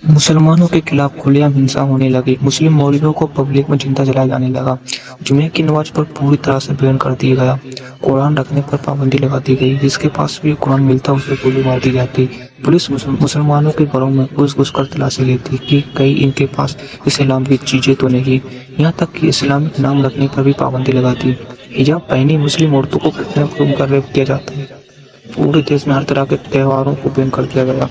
مسلمانوں کے خلاف کھلے عام ہنسا ہونے لگی۔ مسلم مولویوں کو پبلک میں زندہ جلایا جانے لگا۔ جمعے کی نماز پر پوری طرح سے بین کر دیا گیا۔ قرآن رکھنے پر پابندی لگا دی گئی۔ جس کے پاس بھی قرآن ملتا اسے گولی مار دی جاتی۔ پولیس مسلمانوں کے گھروں میں گھس گھس کر تلاشی لیتی کہ کہیں ان کے پاس اسلام کی چیزیں تو نہیں، یہاں تک کہ اسلامک نام رکھنے پر بھی پابندی لگاتی۔ حجاب پہنی مسلم عورتوں کو کڈنیپ کر ریپ کیا جاتا ہے۔ پورے دیش میں ہر طرح کے تہواروں کو بین کر دیا گیا۔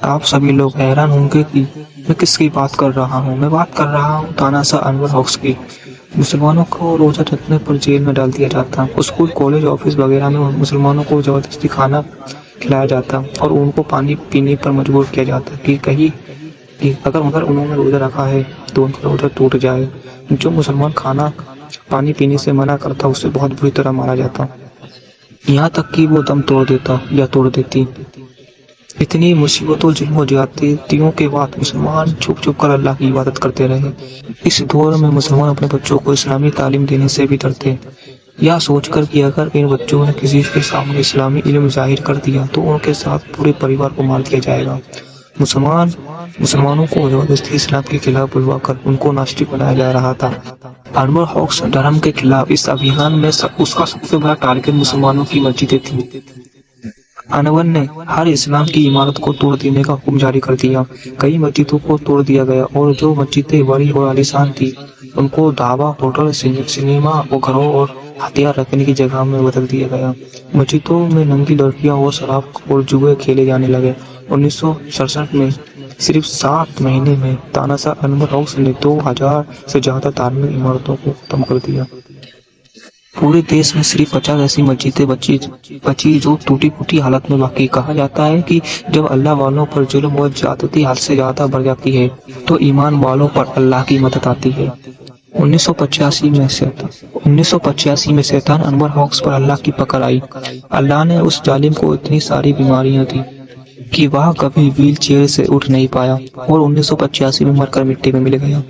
آپ سبھی لوگ حیران ہوں گے کہ میں کس کی بات کر رہا ہوں۔ میں بات کر رہا ہوں تاناشاہ انور ہوکس کی۔ مسلمانوں کو روزہ رکھنے پر جیل میں ڈال دیا جاتا۔ اسکول، کالج، آفس وغیرہ میں مسلمانوں کو زبردستی کھانا کھلایا جاتا اور ان کو پانی پینے پر مجبور کیا جاتا کہ اگر انہوں نے روزہ رکھا ہے تو ان کا روزہ ٹوٹ جائے۔ جو مسلمان کھانا پانی پینے سے منع کرتا اسے بہت بری طرح مارا جاتا، یہاں تک کہ وہ دم توڑ دیتا یا توڑ دیتی۔ اتنی مصیبتوں، ظلم و زیادتیوں کے بعد مسلمان چھپ چھپ کر اللہ کی عبادت کرتے رہے۔ اس دور میں مسلمان اپنے بچوں کو اسلامی تعلیم دینے سے بھی ڈرتے، یا سوچ کر کہ اگر ان بچوں نے کسی کے سامنے اسلامی علم ظاہر کر دیا تو ان کے ساتھ پورے پریوار کو مار دیا جائے گا۔ مسلمانوں کو زبردستی اسلام کے خلاف بلوا کر ان کو ناسٹک بنایا جا رہا تھا۔ انور ہوکس دھرم کے خلاف اس ابھیان میں اس کا سب سے بڑا ٹارگٹ مسلمانوں کی مسجدیں تھیں۔ انور نے ہر اسلام کی عمارت کو توڑ دینے کا حکم جاری کر دیا۔ کئی مسجدوں کو توڑ دیا گیا اور جو مسجدیں بڑی اور عالیشان تھیں ان کو ڈھابا، ہوٹل، سنیما اور گھروں اور ہتھیار رکھنے کی جگہ میں بدل دیا گیا۔ مسجدوں میں ننگی لڑکیاں اور شراب اور جوئے کھیلے جانے لگے۔ 1967 میں صرف 7 مہینے میں تاناشاہ انور ہوکس نے 2000 سے زیادہ دھارمک عمارتوں کو ختم کر دیا۔ پورے دیش میں صرف 50 ایسی مسجدیں بچی جو ٹوٹی پھوٹی حالت میں باقی۔ کہا جاتا ہے کہ جب اللہ والوں پر ظلم و زیادتی حد سے زیادہ بڑھ جاتی ہے تو ایمان والوں پر اللہ کی مدد آتی ہے۔ 1985 میں شیطان انور ہوکس پر اللہ کی پکڑ آئی۔ اللہ نے اس ظالم کو اتنی ساری بیماریاں دی کہ وہ کبھی ویل چیئر سے اٹھ نہیں پایا اور 1985 میں مر کر مٹی میں مل گیا۔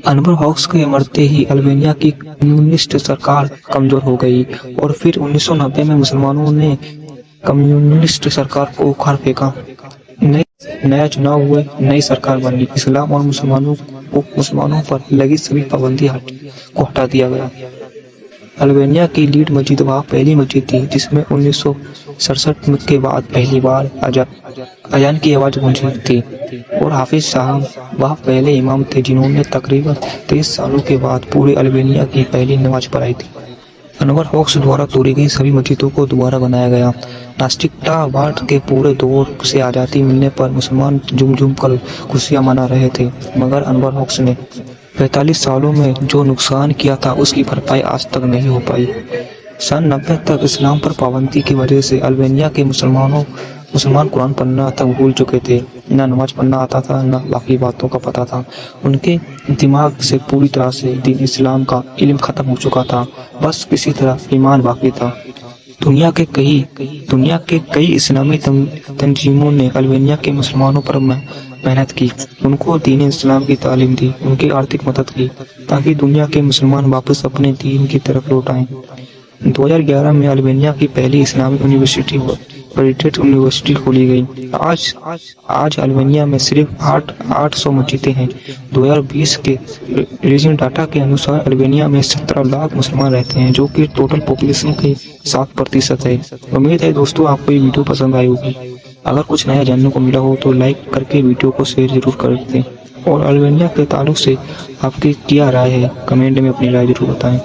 انور ہوکس کے مرتے ہی البانیہ کی کمیونسٹ سرکار کمزور ہو گئی اور پھر 1990 میں مسلمانوں نے کمیونسٹ سرکار کو اکھاڑ پھینکا۔ نیا چناؤ ہوئے، نئی سرکار بنی۔ اسلام اور مسلمانوں پر لگی سبھی پابندیاں کو ہٹا دیا گیا۔ البانیہ کی لیڈ مسجد وہ پہلی مسجد تھی جس میں 1967 کے بعد پہلی بار اذان کی آواز گونجی تھی اور حافظ صاحب وہ پہلے امام تھے جنہوں نے تقریباً 23 سالوں کے بعد پورے البانیہ کی پہلی نماز پڑھائی تھی۔ انور ہوکس دوبارہ توڑی گئی سبھی مسجدوں کو دوبارہ بنایا گیا۔ ناسٹکتا واد کے پورے دور سے آزادی ملنے پر مسلمان جھوم کر خوشیاں منا رہے تھے، مگر انور ہوکس نے 45 سالوں میں جو نقصان کیا تھا اس کی بھرپائی آج تک نہیں ہو پائی۔ سن 90 تک اسلام پر پابندی کی وجہ سے البانیہ کے مسلمان قرآن پڑھنا تک بھول چکے تھے۔ نہ نماز پڑھنا آتا تھا، نہ باقی باتوں کا پتہ تھا۔ ان کے دماغ سے پوری طرح سے دین اسلام کا علم ختم ہو چکا تھا، بس کسی طرح ایمان باقی تھا۔ دنیا کے کئی اسلامی تنظیموں نے البانیہ کے مسلمانوں پر محنت کی، ان کو دین اسلام کی تعلیم دی، ان کی آرتھک مدد کی تاکہ دنیا کے مسلمان واپس اپنے دین کی طرف لوٹ آئیں۔ 2011 میں البانیہ کی پہلی اسلامی یونیورسٹی پریٹیٹ یونیورسٹی کھولی گئی۔ آج البانیہ میں صرف 800 مسجدیں ہیں۔ 2020 کے ریجن ڈاٹا کے انوسار البانیہ میں 17 لاکھ مسلمان رہتے ہیں جو کہ ٹوٹل پاپولیشن کے 7% ہے۔ امید ہے دوستوں آپ کو یہ ویڈیو پسند آئی ہوگی۔ اگر کچھ نیا جاننے کو ملا ہو تو لائک کر کے ویڈیو کو شیئر ضرور کر دیں، اور البانیہ کے تعلق سے آپ کی کیا رائے ہے کمنٹ میں اپنی رائے ضرور بتائیں۔